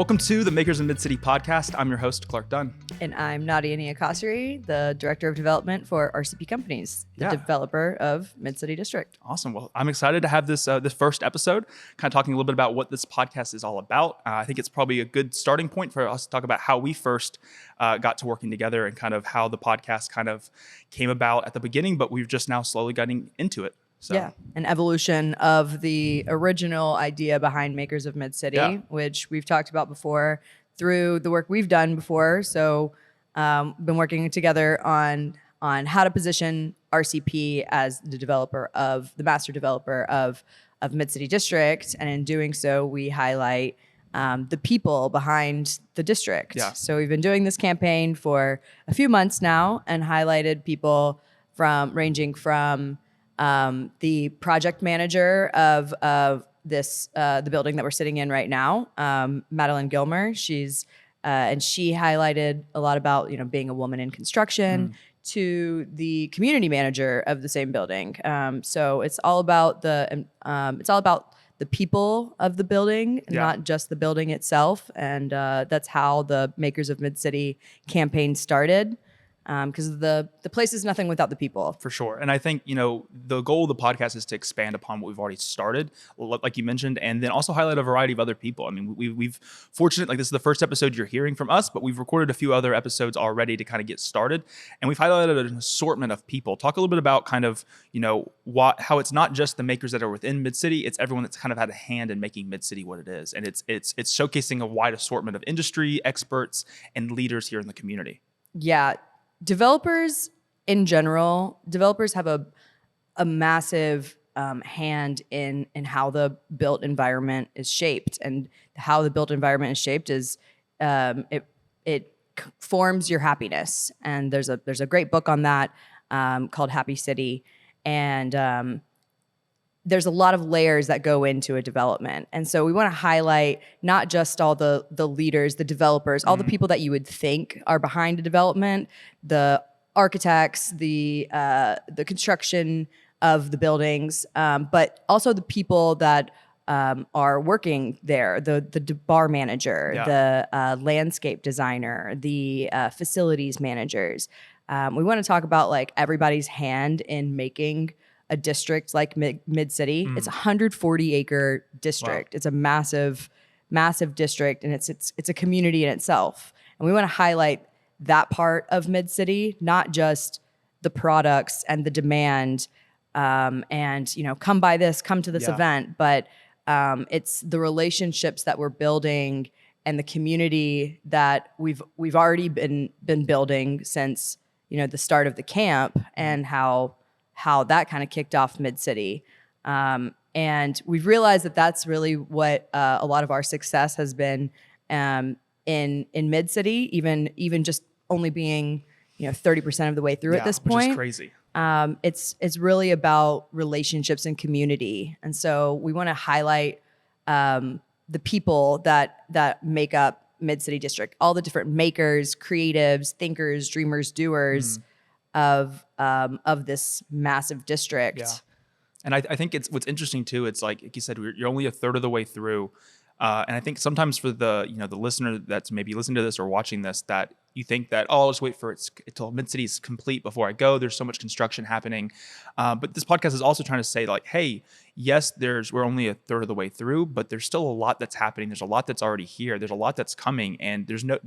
Welcome to the Makers of MidCity podcast. I'm your host, Clark Dunn. And I'm Nadia Niakasri, the Director of Development for RCP Companies, the developer of MidCity District. Awesome. Well, I'm excited to have this first episode, kind of talking a little bit about what this podcast is all about. I think it's probably a good starting point for us to talk about how we first got to working together and kind of how the podcast kind of came about at the beginning, but we've just now slowly gotten into it. So. Yeah, an evolution of the original idea behind Makers of MidCity, which we've talked about before through the work we've done before. So been working together on how to position RCP as the master developer of MidCity District. And in doing so, we highlight the people behind the district. Yeah. So we've been doing this campaign for a few months now and highlighted people ranging from the project manager of this the building that we're sitting in right now, Madeline Gilmer. She's and she highlighted a lot about being a woman in construction, to the community manager of the same building. So it's all about the people of the building, not just the building itself. And that's how the Makers of MidCity campaign started. Because the place is nothing without the people. For sure. And I think, the goal of the podcast is to expand upon what we've already started, like you mentioned, and then also highlight a variety of other people. I mean, we've fortunate, like this is the first episode you're hearing from us, but we've recorded a few other episodes already to kind of get started. And we've highlighted an assortment of people. Talk a little bit about kind of, how it's not just the makers that are within MidCity, it's everyone that's kind of had a hand in making MidCity what it is. And it's showcasing a wide assortment of industry experts and leaders here in the community. Yeah. Developers in general, have a massive hand in how the built environment is shaped, and how the built environment is shaped is it forms your happiness. And there's a great book on that called Happy City, and there's a lot of layers that go into a development. And so we want to highlight not just all the leaders, the developers, all the people that you would think are behind a development, the architects, the construction of the buildings, but also the people that are working there, the bar manager, the landscape designer, the facilities managers. We want to talk about like everybody's hand in making a district like MidCity. It's a 140-acre district. Wow. It's a massive district, and it's a community in itself. And we want to highlight that part of MidCity, not just the products and the demand, and come to this event, but it's the relationships that we're building and the community that we've already been building since the start of the camp, and how that kind of kicked off MidCity. And we've realized that that's really what a lot of our success has been in MidCity, even just only being 30% of the way through at this point. Which is crazy. It's really about relationships and community. And so we want to highlight the people that make up MidCity District, all the different makers, creatives, thinkers, dreamers, doers of this massive district. Yeah. And I think what's interesting too, it's like you said, you're only a third of the way through. And I think sometimes for the listener that's maybe listening to this or watching this, that you think that, I'll just wait for until MidCity is complete before I go. There's so much construction happening. But this podcast is also trying to say like, hey, yes, we're only a third of the way through, but there's still a lot that's happening. There's a lot that's already here. There's a lot that's coming, and there's no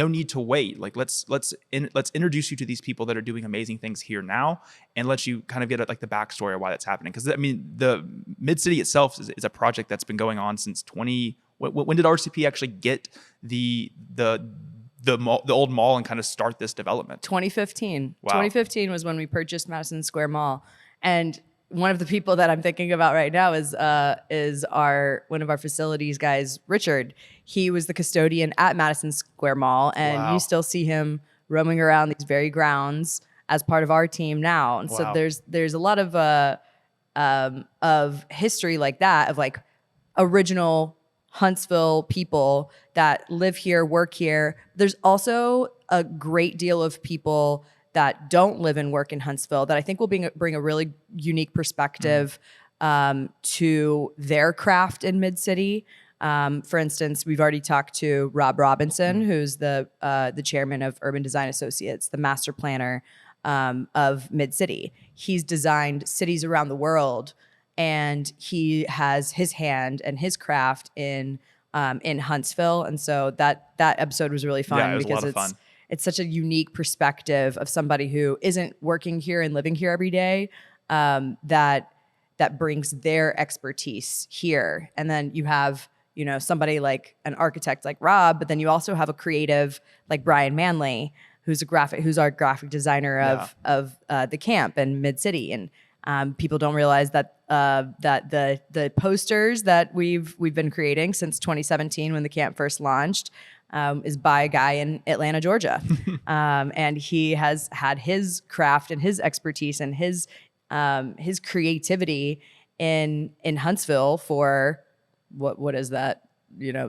need to wait. Like let's introduce you to these people that are doing amazing things here now, and let you kind of get the backstory of why that's happening. Because I mean, the MidCity itself is a project that's been going on since when did RCP actually get the old mall and kind of start this development? 2015. Wow. 2015 was when we purchased Madison Square Mall, and one of the people that I'm thinking about right now is one of our facilities guys, Richard. He was the custodian at Madison Square Mall, and you still see him roaming around these very grounds as part of our team now. And so there's a lot of history like that, of like original Huntsville people that live here, work here. There's also a great deal of people that don't live and work in Huntsville that I think will bring a really unique perspective to their craft in MidCity. For instance, we've already talked to Rob Robinson, who's the chairman of Urban Design Associates, the master planner of MidCity. He's designed cities around the world, and he has his hand and his craft in Huntsville. And so that episode was really fun Yeah, it was a because lot of fun. it's such a unique perspective of somebody who isn't working here and living here every day, that brings their expertise here. And then you have, somebody like an architect like Rob, but then you also have a creative like Brian Manley, who's our graphic designer of the camp and MidCity. And people don't realize that the posters that we've been creating since 2017 when the camp first launched is by a guy in Atlanta, Georgia. And he has had his craft and his expertise and his creativity in Huntsville for what is that?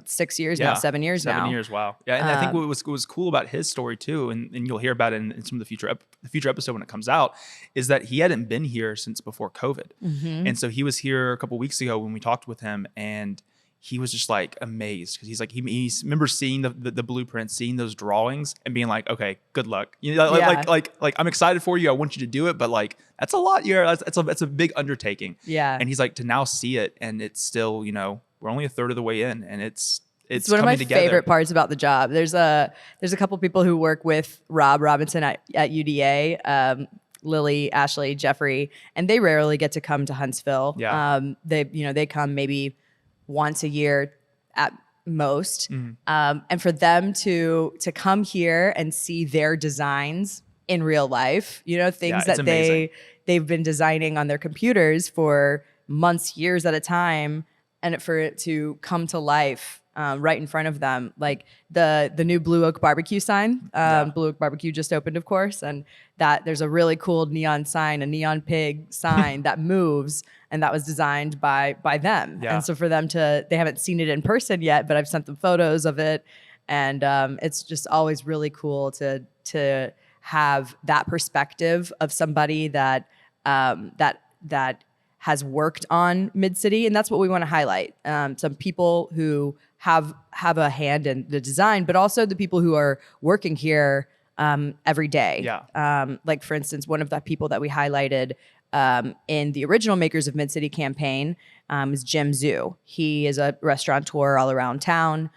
6 years now, 7 years now. 7 years, wow. Yeah, and I think what was cool about his story too, and you'll hear about it in some of the future episode when it comes out, is that he hadn't been here since before COVID. And so he was here a couple weeks ago when we talked with him, and he was just like amazed because he's like he remembers seeing the blueprint, seeing those drawings, and being like, okay, good luck. Like I'm excited for you. I want you to do it, but like that's a lot. That's a big undertaking. Yeah. And he's like, to now see it, and it's still we're only a third of the way in, and it's one of my together. favorite parts about the job. There's a couple people who work with Rob Robinson at UDA. Lily, Ashley, Jeffrey, and they rarely get to come to Huntsville. Yeah. They come maybe once a year at most. And for them to come here and see their designs in real life, things that they've been designing on their computers for months, years at a time, and for it to come to life right in front of them. Like the new Blue Oak Barbecue sign. Blue Oak Barbecue just opened, of course, and that there's a really cool neon sign, a neon pig sign that moves, and that was designed by them. Yeah. And so for them they haven't seen it in person yet, but I've sent them photos of it, and it's just always really cool to have that perspective of somebody that has worked on MidCity, and that's what we want to highlight. Some people who have a hand in the design, but also the people who are working here every day. Yeah. Like for instance, one of the people that we highlighted in the original Makers of MidCity campaign is Jim Zhu. He is a restaurateur all around town.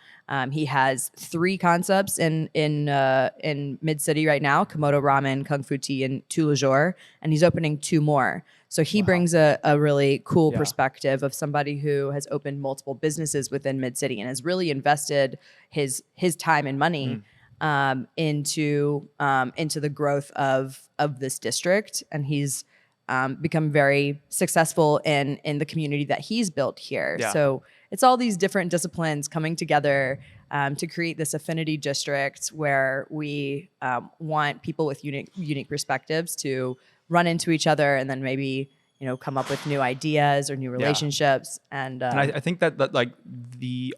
He has 3 concepts in MidCity right now: Komodo Ramen, Kung Fu Tea, and Tout Le Jour, and he's opening 2 more. So he brings a really cool perspective of somebody who has opened multiple businesses within MidCity and has really invested his time and money into the growth of this district, and he's become very successful in the community that he's built here. Yeah. So it's all these different disciplines coming together to create this affinity district where we want people with unique perspectives to run into each other and then maybe come up with new ideas or new relationships. And I think that like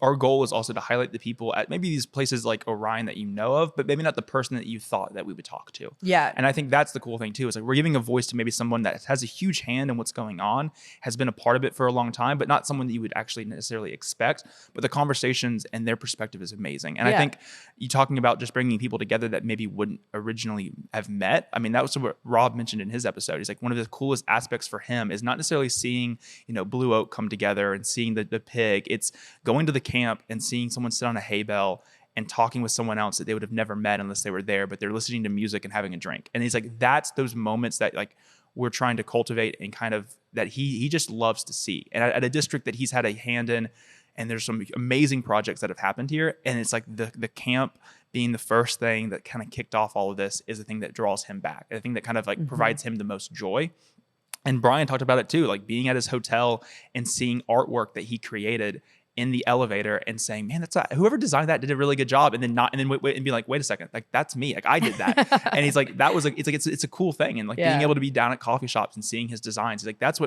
our goal is also to highlight the people at maybe these places like Orion that you know of, but maybe not the person that you thought that we would talk to. Yeah. And I think that's the cool thing too, is like we're giving a voice to maybe someone that has a huge hand in what's going on, has been a part of it for a long time, but not someone that you would actually necessarily expect. But the conversations and their perspective is amazing. And I think you talking about just bringing people together that maybe wouldn't originally have met. I mean, that was what Rob mentioned in his episode. He's like, one of the coolest aspects for him is not necessarily seeing, Blue Oak come together and seeing the pig. It's going to the camp and seeing someone sit on a hay bale and talking with someone else that they would have never met unless they were there, but they're listening to music and having a drink. And he's like, that's those moments that like we're trying to cultivate and kind of that he just loves to see. And at a district that he's had a hand in, and there's some amazing projects that have happened here. And it's like the camp being the first thing that kind of kicked off all of this is the thing that draws him back. The thing that kind of like provides him the most joy. And Brian talked about it too, like being at his hotel and seeing artwork that he created in the elevator and saying, man, whoever designed that did a really good job. And then be like, wait a second, like that's me. Like I did that. And he's like, it's a cool thing. And like being able to be down at coffee shops and seeing his designs, he's like, that's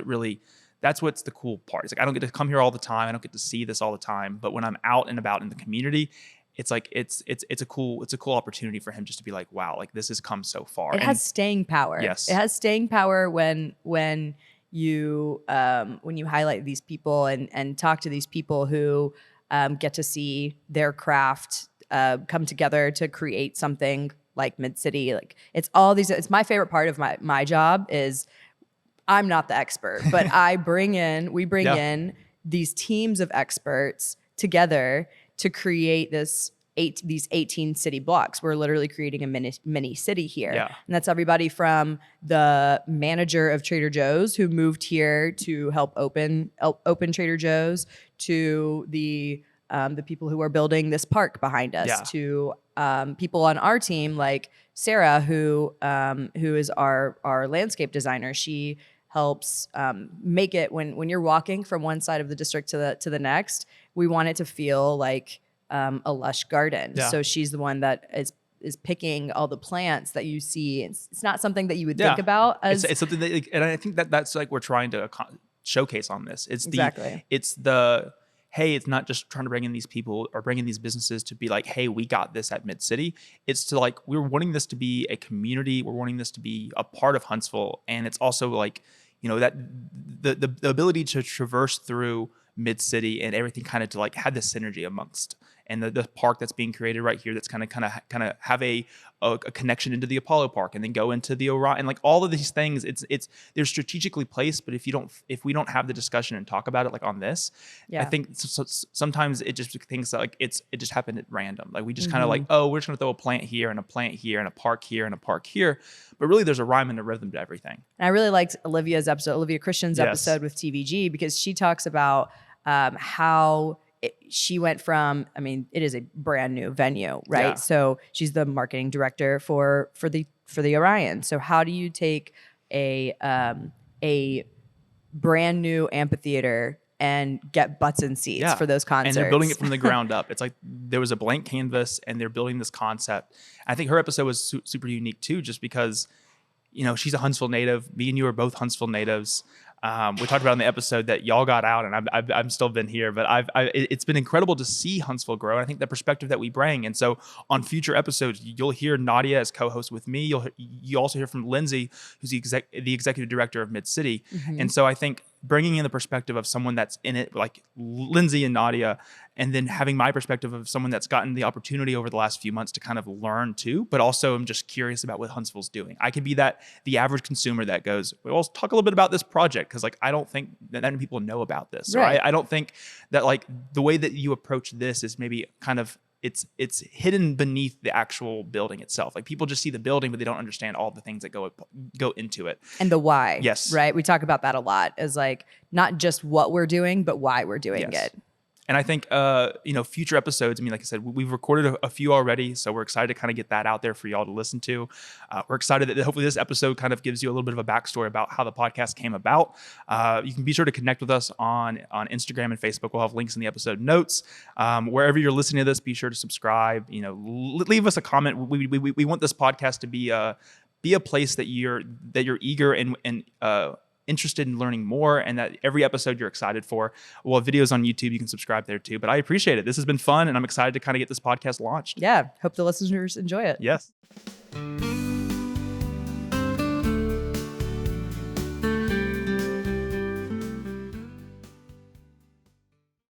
what's the cool part. It's like, I don't get to come here all the time. I don't get to see this all the time. But when I'm out and about in the community, it's like it's a cool opportunity for him just to be like, wow, like this has come so far. It has staying power. Yes. It has staying power when you highlight these people and talk to these people who get to see their craft come together to create something like MidCity. Like it's all these. It's my favorite part of my job is I'm not the expert, but we bring Yeah. in these teams of experts together to create these 18 city blocks. We're literally creating a mini city here. Yeah. And that's everybody from the manager of Trader Joe's who moved here to help open Trader Joe's, to the people who are building this park behind us, Yeah. to people on our team like Sarah, who is our landscape designer. She helps make it when you're walking from one side of the district to the next. We want it to feel like a lush garden. Yeah. So she's the one that is picking all the plants that you see. It's not something that you would think about as it's something that, like, and I think that's like we're trying to showcase on this. It's Exactly. Hey, it's not just trying to bring in these people or bring in these businesses to be like, hey, we got this at MidCity. It's to like, we're wanting this to be a community. We're wanting this to be a part of Huntsville. And it's also like, that the ability to traverse through MidCity and everything kind of to like have this synergy amongst, and the park that's being created right here that's kind of have a connection into the Apollo Park and then go into the Orion, and like all of these things, they're strategically placed. But if we don't have the discussion and talk about it like on this, I think sometimes it just thinks that like it just happened at random. Like we just kind of like, oh, we're just gonna throw a plant here and a plant here and a park here and a park here, but really there's a rhyme and a rhythm to everything. And I really liked Olivia Christian's Yes. episode with TVG because she talks about how she went from, it is a brand new venue, right? Yeah. So she's the marketing director for the Orion. So how do you take a brand new amphitheater and get butts in seats for those concerts? And they're building it from the ground up. It's like there was a blank canvas and they're building this concept. I think her episode was super unique too, just because, she's a Huntsville native. Me and you are both Huntsville natives. We talked about in the episode that y'all got out, and I've still been here, but it's been incredible to see Huntsville grow. And I think the perspective that we bring. And so on future episodes, you'll hear Nadia as co-host with me. You also hear from Lindsay, who's the executive director of MidCity. Mm-hmm. And so I think bringing in the perspective of someone that's in it, like Lindsay and Nadia, and then having my perspective of someone that's gotten the opportunity over the last few months to kind of learn too, but also I'm just curious about what Huntsville's doing. I could be the average consumer that goes, well, let's talk a little bit about this project, because like I don't think that many people know about this. Right. I don't think that like the way that you approach this is maybe kind of it's hidden beneath the actual building itself. Like people just see the building, but they don't understand all the things that go into it. And the why. Yes. Right. We talk about that a lot, as like not just what we're doing, but why we're doing it. And I think, future episodes, like I said, we've recorded a few already, so we're excited to kind of get that out there for y'all to listen to. We're excited that hopefully this episode kind of gives you a little bit of a backstory about how the podcast came about. You can be sure to connect with us on Instagram and Facebook. We'll have links in the episode notes. Wherever you're listening to this, be sure to subscribe. Leave us a comment. We want this podcast to be a place that you're eager and interested in learning more, and that every episode you're excited for. We'll have videos on YouTube. You can subscribe there too. But I appreciate it. This has been fun, and I'm excited to kind of get this podcast launched. Yeah. Hope the listeners enjoy it. Yes.